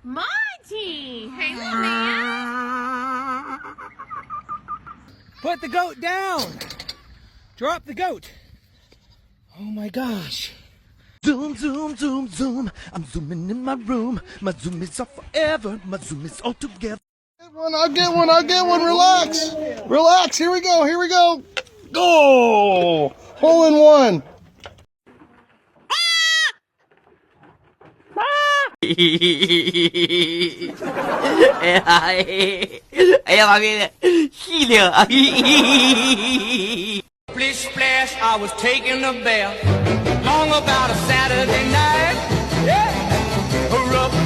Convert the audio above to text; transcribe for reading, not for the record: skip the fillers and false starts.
Monty! Hey, little man! Put the goat down! Drop the goat! Oh my gosh. Zoom, zoom, zoom, zoom. I'm zooming in my room. My zoom is off forever. My zoom is all together. I'll get one. Relax. Relax. Here we go. Go! Hole in one. Splish splash, I was taking a bath. Long about a Saturday night. Yeah. Rub